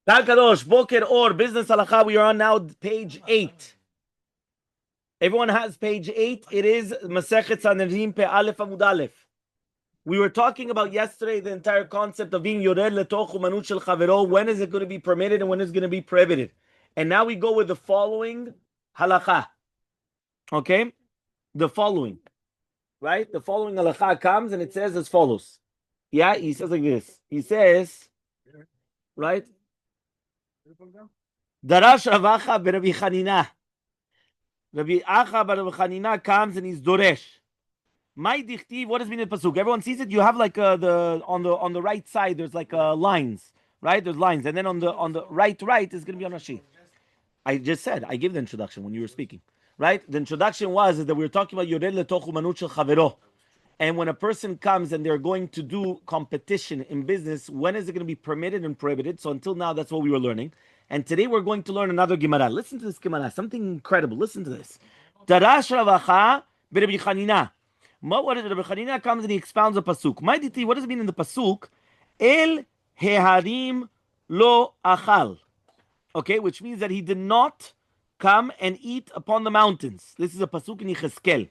Tal Kadosh, Boker Or, Business Halacha. We are on now page 8. Everyone has page 8. It is Masechet Sanhedrin Pe Aleph Amud Aleph. We were talking about yesterday the entire concept of being Yored Letoch Umanut Shel Chavero. When is it going to be permitted and when is it going to be prohibited? And now we go with the following halacha. Okay? The following. Right? The following halacha comes and it says as follows. Yeah, he says like this. He says, right? Darash Ravacha Rabbi Chanina. Rabbi Acha Rabbi Chanina comes and he's Doresh. My dichtiv, what does mean in pasuk? Everyone sees it. You have like the on the right side. There's like lines, right? There's lines, and then on the right is going to be on Rashi. I just said I gave the introduction when you were speaking, right? The introduction was that we were talking about Yored Letoch Umanut Shel Chavero, and when a person comes and they're going to do competition in business, when is it going to be permitted and prohibited? So until now, that's what we were learning, and today we're going to learn another Gemara. Listen to this Gemara, something incredible. Listen to this. Darash Ravacha Rabbi Chanina. What is it? Rabbi Chanina comes and he expounds the pasuk. My diti, what does it mean in the pasuk? El heharim lo achal. Okay, which means that he did not come and eat upon the mountains. This is a pasuk in Yecheskel.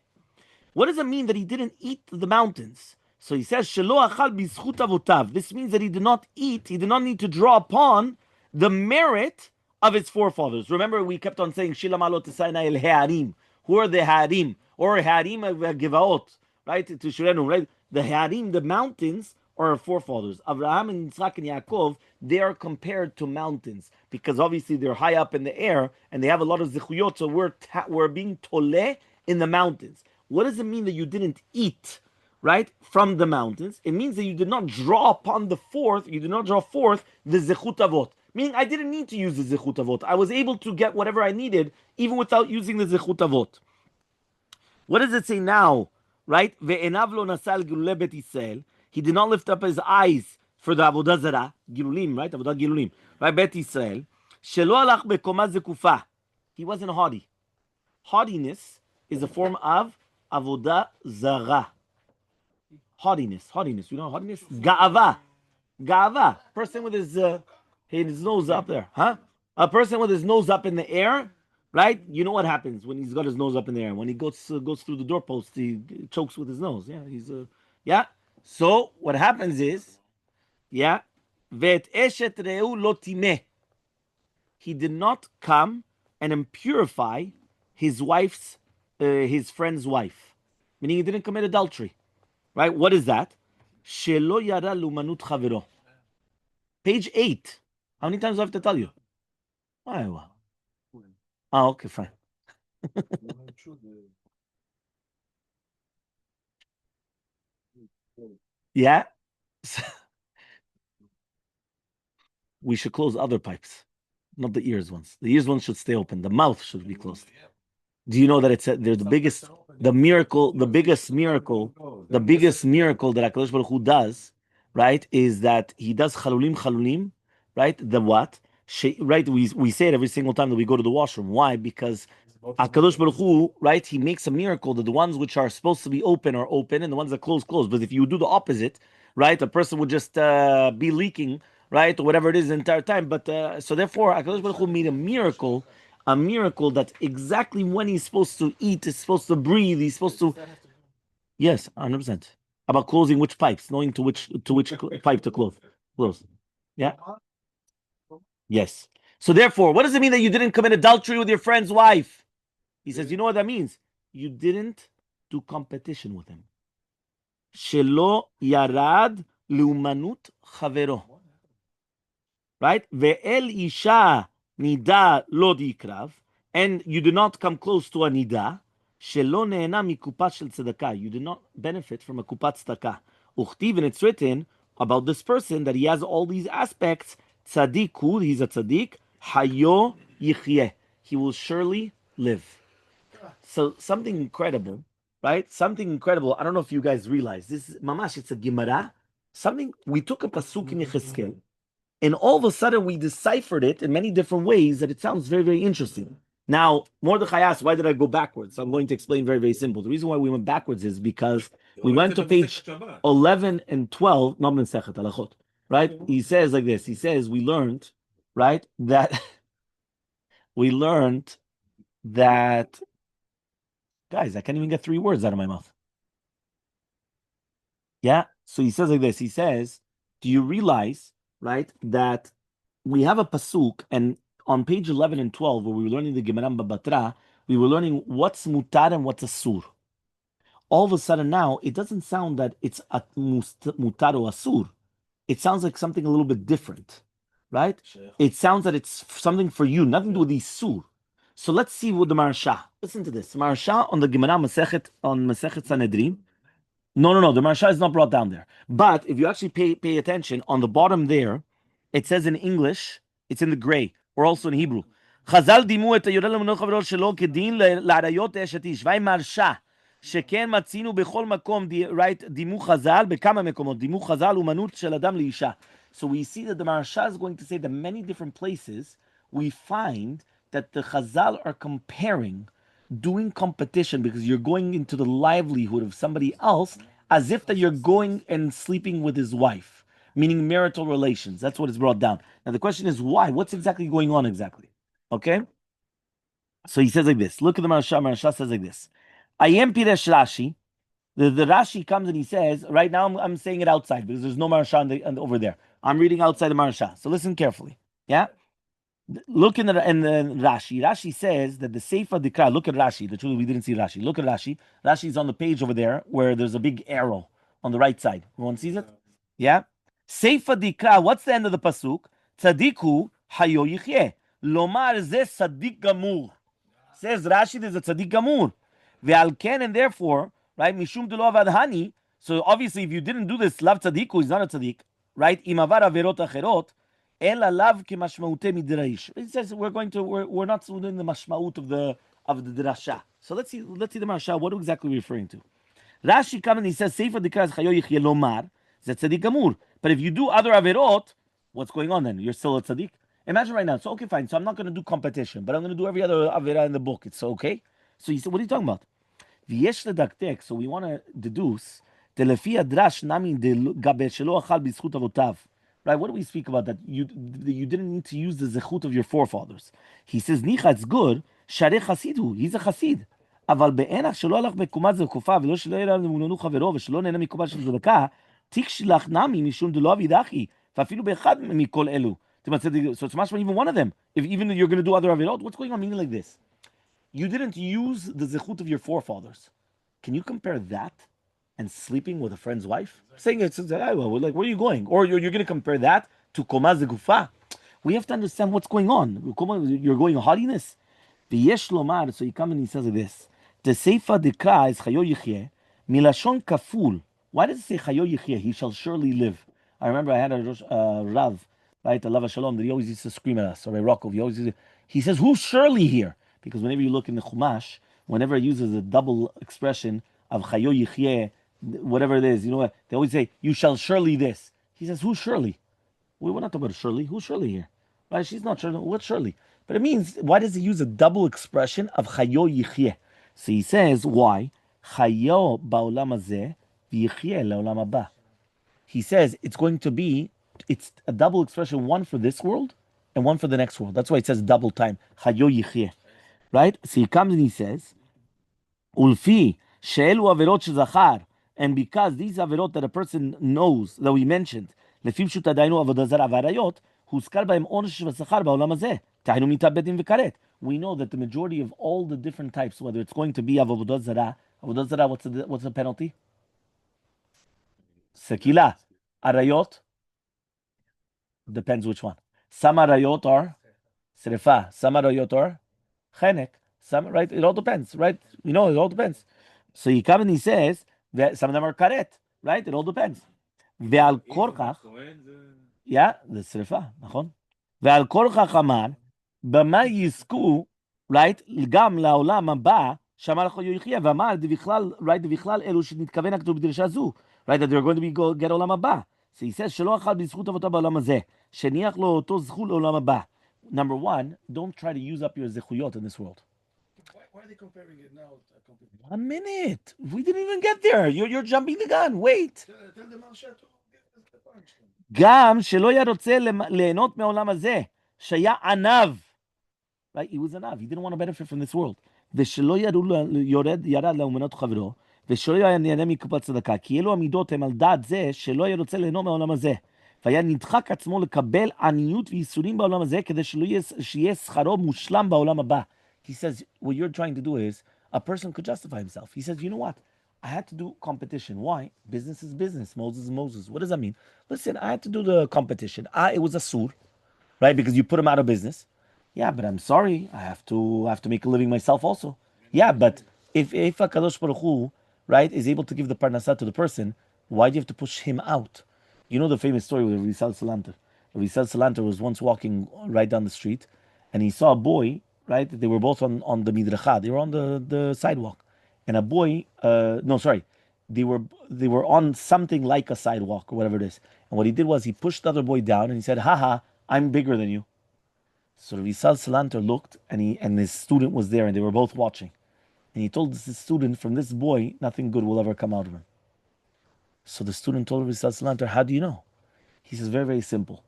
What does it mean that he didn't eat the mountains? So he says shelo achal bizchut avotav. This means that he did not eat. He did not need to draw upon the merit of his forefathers. Remember, we kept on saying Shila Malot Tesayna El Hearim. Who are the Harim? Or Harim Givaot, right? To Shurenu, right? The Harim, the mountains, are our forefathers. Abraham and Yitzchak and Yaakov, they are compared to mountains because obviously they're high up in the air and they have a lot of zichuyot. So we're being toleh in the mountains. What does it mean that you didn't eat, right, from the mountains? It means that you did not draw upon the fourth. You did not draw forth the zechut avot. Meaning, I didn't need to use the zechut avot. I was able to get whatever I needed, even without using the zechut avot. What does it say now? Right? Ve'enav lo nasal gilulei bet Yisrael. He did not lift up his eyes for the avodah zarah, gilulim, right? Avodah gilulim, right? Bet Yisrael. Shelo alach bekoma zekufa. He wasn't haughty. Haughtiness is a form of avodah zarah. Haughtiness. You know haughtiness? Ga'ava. Person with his nose up there, huh? A person with his nose up in the air, right? You know what happens when he's got his nose up in the air. When he goes through the doorpost, he chokes with his nose. Yeah, yeah. So what happens is, yeah, vet eshet reu lo timeh. He did not come and impurify his friend's wife, meaning he didn't commit adultery, right? What is that? Shelo yara lumanut chavero. Page 8. How many times do I have to tell you? Oh, okay, fine. Yeah. We should close other pipes, not the ears ones. The ears ones should stay open. The mouth should be closed. Do you know that there's the biggest miracle that HaKadosh Baruch Hu does, right, is that he does chalulim, right? The what? Right? We say it every single time that we go to the washroom. Why? Because HaKadosh Baruch Hu, right, he makes a miracle that the ones which are supposed to be open are open and the ones that close. But if you do the opposite, right, a person would just be leaking, right, or whatever it is the entire time. But so therefore, HaKadosh Baruch Hu made a miracle that exactly when he's supposed to eat, he's supposed to breathe, he's supposed to. Yes, 100%. About closing which pipes, knowing to which pipe to close. Yeah. Yes. So therefore, what does it mean that you didn't commit adultery with your friend's wife? He says, you know what that means? You didn't do competition with him. Shelo yarad leumanut chavero. Right? Ve'el isha nida lo dikrav. And you do not come close to a nida. Shelo ne'ena mikupat shel tzedakah. You do not benefit from a kupat tzedakah. Uchtiv, and it's written about this person that he has all these aspects. Tzadiku, he's a tzadik. Hayo yichyeh. He will surely live. So something incredible, right? Something incredible. I don't know if you guys realize this is mamash. It's a Gemara. Something we took a pasuk in Yecheskel, and all of a sudden we deciphered it in many different ways that it sounds very, very interesting. Now, Mordechai asked, why did I go backwards? So I'm going to explain very, very simple. The reason why we went backwards is because we went to page 11 and 12, not Mesechet Halachot, right? He says like this. He says we learned right? That we learned that, guys, I can't even get 3 words out of my mouth. Yeah. So he says like this. He says, do you realize, right, that we have a pasuk, and on page 11 and 12, where we were learning the Gemara Batra, we were learning what's mutar and what's asur. All of a sudden now, it doesn't sound that it's a mutar or asur. It sounds like something a little bit different, right? It sounds that it's something for you, nothing to do with the sur. So let's see what the Maharsha. Listen to this. Maharsha on the Gemara Masechet on Masechet Sanhedrin. No. The Maharsha is not brought down there. But if you actually pay attention, on the bottom there, it says in English, it's in the gray, or also in Hebrew. Chazal dimu et היורה למנוע חברו שלו כדין לעריות אשת איש. והי מרשה, שכן מצינו בכל מקום, right, דימו חז"ל, בכמה מקומות, דימו חז"ל אומנות של אדם לאישה. So we see that the Maharsha is going to say that many different places, we find that the Chazal are comparing doing competition because you're going into the livelihood of somebody else as if that you're going and sleeping with his wife, meaning marital relations. That's what is brought down. Now the question is why? What's exactly going on exactly? Okay? So he says like this. Look at the Maharsha. Maharsha says like this. Ayem Piresh Rashi. The Rashi comes and he says, right now I'm saying it outside because there's no Maharsha over there. I'm reading outside the Maharsha. So listen carefully. Yeah? Look in the Rashi. Rashi says that the Seifa Dikra. Look at Rashi. The truth, we didn't see Rashi. Look at Rashi. Rashi's on the page over there where there's a big arrow on the right side. Everyone sees it? Yeah. Seifa Dikra. What's the end of the pasuk? Tzadiku hayo yichyeh. Lomar ze tzadik gamur. Says Rashi, there's a tzadik gamur. Ve'al ken, and therefore, right? Mishum delo avadhani. So obviously, if you didn't do this, lav tzadiku, he's not a tzadik, right? Imavar averot acherot. Ela lav kemashmaute midraish. It says we're not doing the mashmaut of the drasha. So let's see the Maharsha. What exactly are we referring to? Rashi comes and he says Sefer Dikras Chayo Yichye Lomar Zet Tzadik Gamur. But if you do other averot, what's going on then? You're still a tzaddik. Imagine right now. So okay, fine. So I'm not going to do competition, but I'm going to do every other avera in the book. It's okay. So he said, what are you talking about? V'yesh ledaktek. So we want to deduce delefi adrash nami gabe shelo achal b'zchut avotav. Right, what do we speak about? That you didn't need to use the zechut of your forefathers. He says, Nicha, it's good. Sharei chasidu, he's a chasid. אבל בעינך שלא הלך בקומת זקופה, ולא שלא יראה למוננו חברו, ושלא נהנה מקומה של צדקה, תיק שלך נמי משום דלא אבידחי, ואפילו באחד מכל אלו. So it's much more even one of them. If even you're going to do other avirot, what's going on? Meaning like this. You didn't use the zechut of your forefathers. Can you compare that and sleeping with a friend's wife? Saying it's like, where are you going? Or you're going to compare that to komaz gufa. We have to understand what's going on. You're going haughtiness. V'yesh lomar. So he comes and he says this. The seifa dekra is chayo yichye milashon kaful. Why does it say chayo yichye? He shall surely live. I remember I had a Rav, right, a Lava Shalom, that he always used to scream at us, or a Rokov. He says, who's surely here? Because whenever you look in the Chumash, whenever it uses a double expression of chayo yichye, whatever it is, you know what? They always say, you shall surely this. He says, who's surely? We're not talking about Shirley. Who's Shirley here? Right? She's not Shirley. What's Shirley? But it means, why does he use a double expression of chayo yichye? So he says, why? Chayo ba'olam hazeh v'yichye la'olam haba. He says it's a double expression, one for this world and one for the next world. That's why it says double time. Chayo yichye. Right? So he comes and he says, Ulfi she'elu averot shezachar. And because these averot that a person knows, that we mentioned, לפי פשוט עדיין עבודה זרה ועריות, הוזכר בהם עונש ושכר בעולם הזה. תהיינו מיתה בית דין וכרת. We know that the majority of all the different types, whether it's going to be עבודה זרה, what's the penalty? סקילה. עריות? Depends which one. Some עריות are שרפה. Some עריות are חנק. Some, right? It all depends, right? You know, it all depends. So he comes and he says that some of them are karet, right? It all depends. ועל כל כך, זה שריפה, נכון? ועל כל כך אמר, במה יזכו, right, גם לעולם הבא, שאמר לך יחיה, ואמר, בכלל אלו שנתכוון הכתוב בדרשה זו, right, that they're going to be get עולם הבא. So he says, שלא אכל בזכות אבותיו בעולם הזה, שניח לו אותו זכות לעולם הבא. Number one, don't try to use up your zechuyot in this world. Why are they comparing it now? 1 minute. We didn't even get there. You're jumping the gun. Wait. Tell the Maharsha to get the punch. גם שלא היה רוצה ליהנות מעולם הזה, Shaya anav. Right? He was anav. He didn't want to benefit from this world. ושלא ירד לאומנות חברו, ושלא ייהנה מקופת צדקה, כי אלו המידות הם על דעת זה שלא היה רוצה ליהנות מהעולם הזה. והיה נדחק עצמו לקבל עניות וייסורים בעולם הזה, כדי שיהיה שכרו מושלם בעולם הבא. He says, what you're trying to do is, a person could justify himself. He says, you know what? I had to do competition. Why? Business is business. Moses is Moses. What does that mean? Listen, I had to do the competition. It was a sur, right? Because you put him out of business. Yeah, but I'm sorry. I have to make a living myself also. Yeah, but if HaKadosh Baruch Hu, right, is able to give the parnasah to the person, why do you have to push him out? You know the famous story with Rizal Salanter. Rizal Salanter was once walking right down the street, and he saw a boy. Right, they were both on the midracha. They were on the sidewalk, and a boy. No, sorry, they were on something like a sidewalk or whatever it is. And what he did was he pushed the other boy down, and he said, "Haha, I'm bigger than you." So Rizal Salanter looked, and his student was there, and they were both watching. And he told this student, from this boy, nothing good will ever come out of him. So the student told Rizal Salanter, how do you know? He says, very, very simple.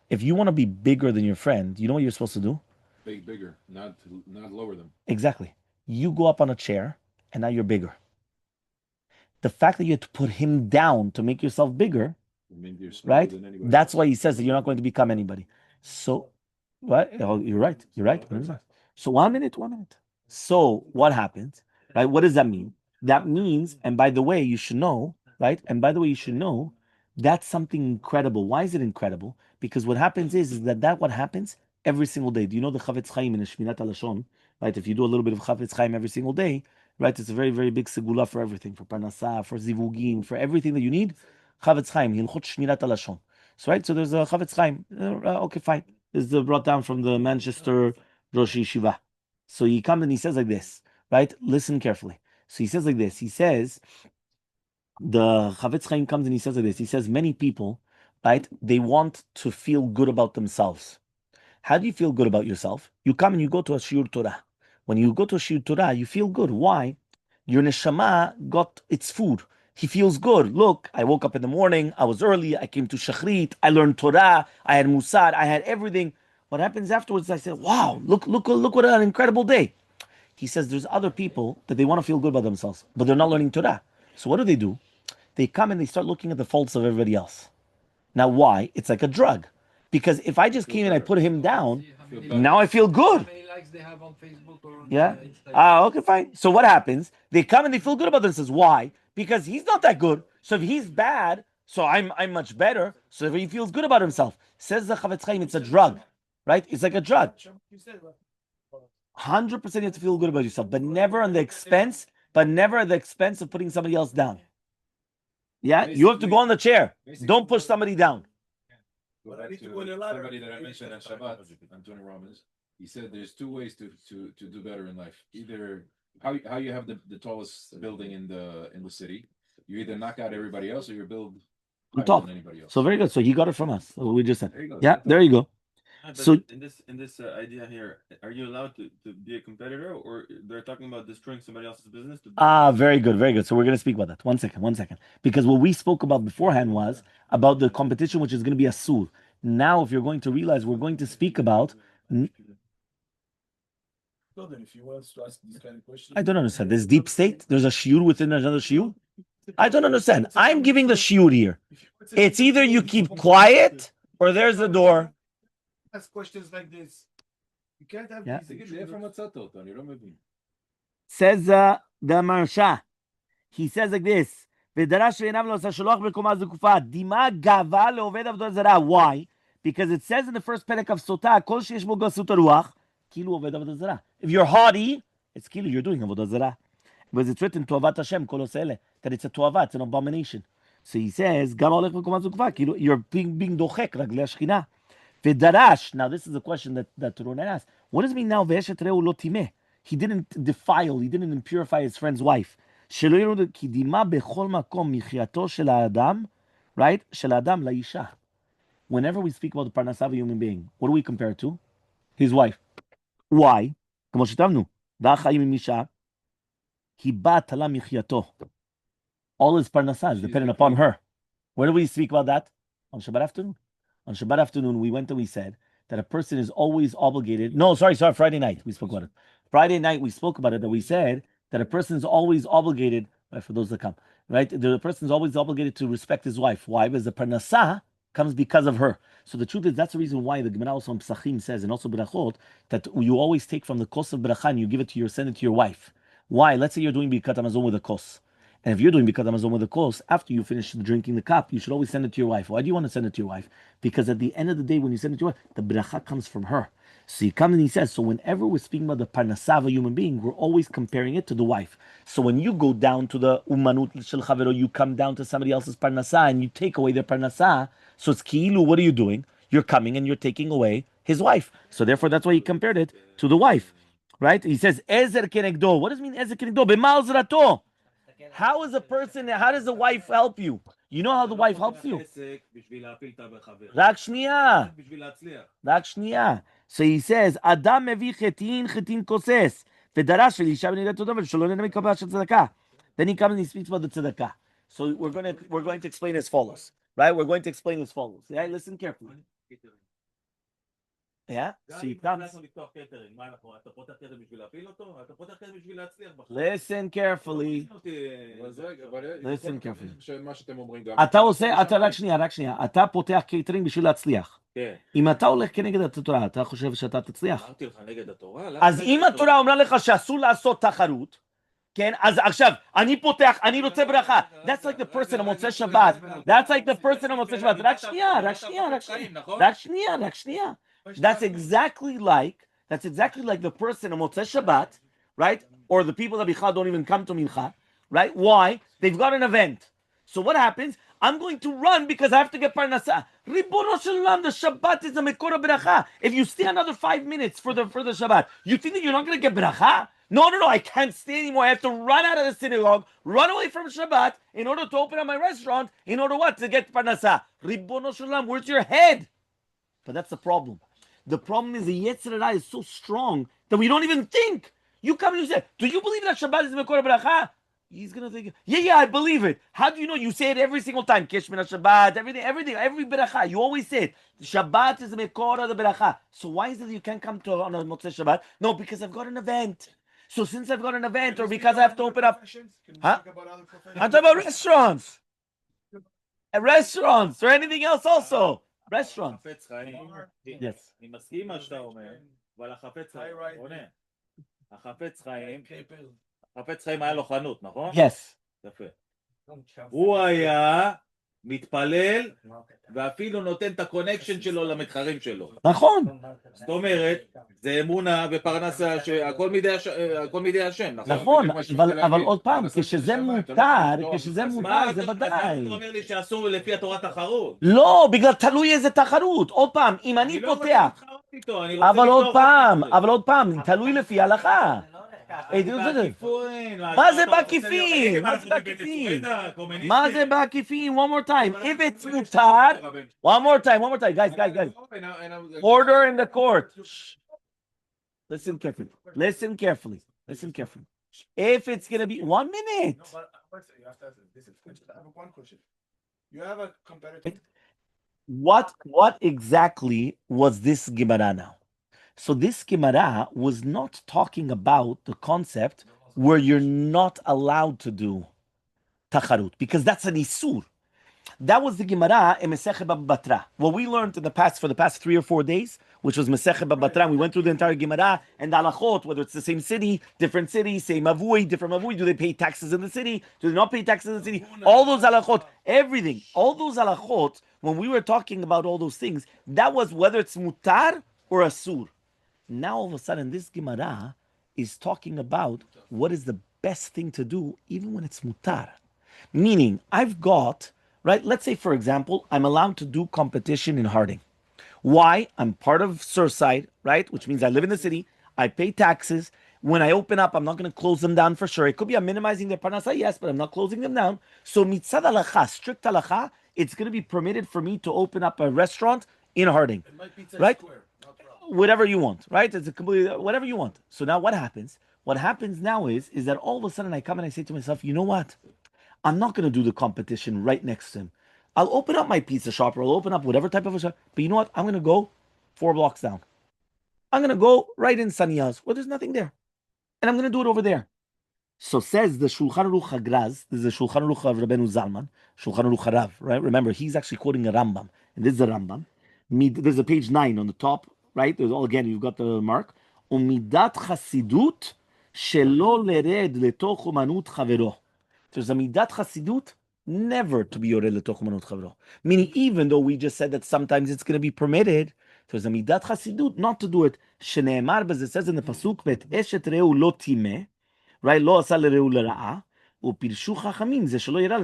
If you want to be bigger than your friend, you know what you're supposed to do? Bigger, not lower them. Exactly. You go up on a chair, and now you're bigger. The fact that you have to put him down to make yourself bigger, right? That's why he says that you're not going to become anybody. So, what? Oh, you're right. You're right. So 1 minute. So what happens? Right? What does that mean? That means, and by the way, you should know, right? And by the way, you should know that's something incredible. Why is it incredible? Because what happens is that what happens every single day. Do you know the Chavetz Chaim in the Shminat HaLashon? Right? If you do a little bit of Chavetz Chaim every single day, right? It's a very, very big segula for everything, for parnasah, for zivugim, for everything that you need. Chavetz Chaim, Hilchot Shmirat HaLashon. So, right? So there's a Chavetz Chaim. Okay, fine. This is brought down from the Manchester Rosh Yeshiva. So he comes and he says like this, right? Listen carefully. So he says like this. He says, the Chavetz Chaim comes and he says like this. He says, many people, right? They want to feel good about themselves. How do you feel good about yourself? You come and you go to a Shiur Torah. When you go to a Shiur Torah, you feel good. Why? Your neshama got its food. He feels good. Look, I woke up in the morning. I was early. I came to Shachrit. I learned Torah. I had Musar. I had everything. What happens afterwards? I said, "Wow, look what an incredible day." He says, "There's other people that they want to feel good about themselves, but they're not learning Torah. So what do? They come and they start looking at the faults of everybody else. Now, why? It's like a drug, because if I just came and I put him down, now I feel good. How many likes they have on Facebook or on Yeah. Instagram? Okay, fine. So what happens? They come and they feel good about themselves. Why? Because he's not that good. So if he's bad, so I'm much better. So if he feels good about himself, says the Chavetz Chaim, it's a drug, right? It's like a drug. 100% you have to feel good about yourself, but never at the expense of putting somebody else down. Yeah, you have to go on the chair. Don't push somebody down. Go back to somebody that I mentioned on Shabbat, Antonio Robbins. He said there's two ways to do better in life. Either how you have the tallest building in the city. You either knock out everybody else or you build On higher top. than anybody else. So very good. So he got it from us. So we just said. There you go. Yeah, there you go. But So- in this idea here, are you allowed to be a competitor, or they're talking about destroying somebody else's business? Very good, very good. So we're going to speak about that. One second. Because what we spoke about beforehand was about the competition, which is going to be a sur. Now, if you're going to realize, we're going to speak about. So then, if you want us to ask this kind of question, I don't understand. There's deep state. There's a shiur within another shiur. I don't understand. I'm giving the shiur here. It's either you keep quiet or there's the door. ask questions like this. You can't have Yeah. these תגיד לי, איפה מצאת אותו? אני לא מבין. Says the Marsha. He says like this. ודרש שעיניו לא עשה שלוח בקומה זקופה. דימה גאווה לעובד עבודה זרה. Why? Because it says in the first פרק of סוטה, כל שיש בו גסות הרוח, כאילו עובד עבודה זרה. If you're haughty, it's כאילו you're doing עבודה זרה. Because it's written, תועבת השם, כל עושה אלה. That it's a תועבה, it's an abomination. So he says, גם הולך בקומה זקופה, כאילו you're being דוחק רגלי השכינה. ודרש, now this is a question that Ronan asked. What does it mean now, ואשת רעהו לא טימא? He didn't defile, he didn't impurify his friend's wife. שלא יראו כי דימה בכל מקום מחייתו של האדם, right? של האדם לאישה. Whenever we speak about the parnasah of a human being, what do we compare it to? His wife. Why? כמו שכתבנו, דע חיים עם אישה, היא באה תלה מחייתו. All his parnasah is dependent upon her. Where do we speak about that? On Shabbat afternoon. On Shabbat afternoon, we went and we said that a person is always obligated. No, sorry, Friday night we spoke about it. Friday night we spoke about it, that we said that a person is always obligated, right, for those that come, right? The person is always obligated to respect his wife. Why? Because the parnasah comes because of her. So the truth is, that's the reason why the Gemara also on Psachim says, and also Berachot, that you always take from the kos of Beracha and you give it to your, send it to your wife. Why? Let's say you're doing Birkat Hamazon with a kos. And if you're doing Birkat Hamazon with a kos, after you finish drinking the cup, you should always send it to your wife. Why do you want to send it to your wife? Because at the end of the day, when you send it to her, the Beracha comes from her. So he comes and he says, so whenever we're speaking about the parnasah of a human being, we're always comparing it to the wife. So when you go down to the umanut shel chavero, you come down to somebody else's parnasah and you take away their parnasah, so it's ki'ilu, what are you doing? You're coming and you're taking away his wife. So therefore, that's why he compared it to the wife. Right? He says, ezer kenegdo. What does it mean, ezer kenegdo? B'mal zrato. How is a person, how does the wife help you? You know how the wife helps you? רק שנייה. רק שנייה. So he says, אדם מביא חטין, חטין כוסס. ודרש ולאישה בנראית אותו ושלא נהנה מקבלה של צדקה. Then he comes and he speaks about the tzedakah. So we're going to explain as follows. Right? We're going to explain as follows. Yeah, listen carefully. Yeah? So he comes. Listen carefully. listen carefully. אתה עושה, רק שנייה. אתה פותח קייטרינג בשביל להצליח. אם אתה הולך כנגד התורה, אתה חושב שאתה תצליח? אמרתי לך נגד התורה. אז אם התורה אומרה לך שאסור לעשות תחרות, כן, אז עכשיו, אני פותח, אני רוצה ברכה. That's like the person המוצא שבת. That's like the person המוצא שבת. רק שנייה. That's exactly like the person המוצא שבת, right? Or the people that בכלל don't even come to mincha, right? Why? They've got an event. So what happens? I'm going to run because I have to get parnasah. Ribono shel olam, the Shabbat is a mekor bracha. If you stay another 5 minutes for the Shabbat, you think that you're not going to get bracha? No, I can't stay anymore. I have to run out of the synagogue, run away from Shabbat in order to open up my restaurant, in order what? To get parnasah. Ribono shel olam, where's your head? But that's the problem. The problem is the Yetzer Hara is so strong that we don't even think. You come and you say, do you believe that Shabbat is mekor bracha? He's going to think, yeah, I believe it. How do you know? You say it every single time. Kish min Shabbat, everything, every beracha. You always say it. Shabbat is the mekor of the beracha. So why is it that you can't come to on a Motzei Shabbat? No, because I've got an event. So since I've got an event, or because I have to open up. Huh? I'm talking about restaurants. Restaurants, or anything else also. Restaurants. Yes. אני מסכים מה שאתה אומר, אבל החפץ חיים היה לו חנות, נכון? Yes. יפה. הוא היה מתפלל ואפילו נותן את הקונקשן שלו למתחרים שלו. נכון. זאת אומרת, זה אמונה ופרנסה שהכל מידי השם, נכון? אבל עוד פעם, כשזה מותר, זה ודאי. אתה אומר לי שאסור לפי התורה תחרות. לא, בגלל תלוי איזה תחרות. עוד פעם, אם אני פותח. אבל עוד פעם, תלוי לפי ההלכה. מה זה בעקיפין? מה זה בעקיפין? One more time. If it's mutar, one more time, guys. Order in the court. Listen carefully. If it's going to be 1 minute. No, but you have to ask this. I have one question. You have a competitor. What exactly was this Gemara now? So this Gemara was not talking about the concept where you're not allowed to do tacharut, because that's an isur. That was the Gemara in Masechet Baba Batra. What we learned for the past 3 or 4 days, which was Masechet Baba Batra, we went through the entire Gemara and the halachot, whether it's the same city, different city, same avui, different avui, do they pay taxes in the city, do they not pay taxes in the city, all those halachot, everything, all those halachot, when we were talking about all those things, that was whether it's mutar or asur. Now all of a sudden this Gemara is talking about what is the best thing to do even when it's mutar. Meaning, I've got, right, let's say for example, I'm allowed to do competition in Harding. Why? I'm part of Surfside, right, which means I live in the city, I pay taxes. When I open up, I'm not going to close them down for sure. It could be I'm minimizing their parnasa, yes, but I'm not closing them down. So mitzad halacha, strict halacha, it's going to be permitted for me to open up a restaurant in Harding, right? Whatever you want, right? It's a completely whatever you want. So now what happens? What happens now is that all of a sudden I come and I say to myself, you know what? I'm not going to do the competition right next to him. I'll open up my pizza shop or I'll open up whatever type of a shop. But you know what? I'm going to go 4 blocks down. I'm going to go right in Saniyaz, where there's nothing there. And I'm going to do it over there. So says the Shulchan Aruch Hagraz, this is the Shulchan Aruch of Rabbeinu Zalman, Shulchan Aruch Harav, right? Remember, he's actually quoting a Rambam. And this is a Rambam. There's a page 9 on the top, right? There's all, again, you've got the mark. Umidat chasidut shelo lered letoch umanut chavero. There's a midat chasidut, never to be yored letoch umanut chavero. Meaning, even though we just said that sometimes it's going to be permitted, there's a midat chasidut not to do it. Shene'emar, as it says in the pasuk, vet eshet reu lo timeh, right? לא עשה לרעהו לרעה, ופירשו חכמים, זה שלא יראה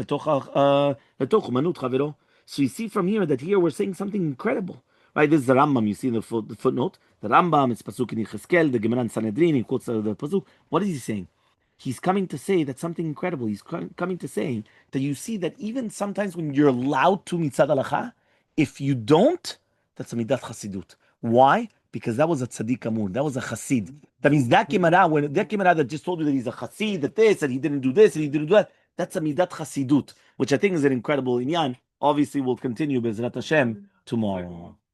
לתוך אומנות חברו. So you see from here that here we're saying something incredible, right? This is the Rambam, you see in the footnote. The Rambam, it's Pasuk in Yechezkel, the Gemara in Sanhedrin, he quotes the Pasuk. What is he saying? He's coming to say that something incredible. He's coming to say that you see that even sometimes when you're allowed to mitzad halacha, if you don't, that's a midat chasidut. Why? Because that was a tzaddik amur. That was a chassid. That means that Gemara, when that Gemara that just told you that he's a chassid, that this, and he didn't do this, and he didn't do that, that's a midat chasidut, which I think is an incredible inyan. Obviously, we'll continue Bezrat Hashem tomorrow.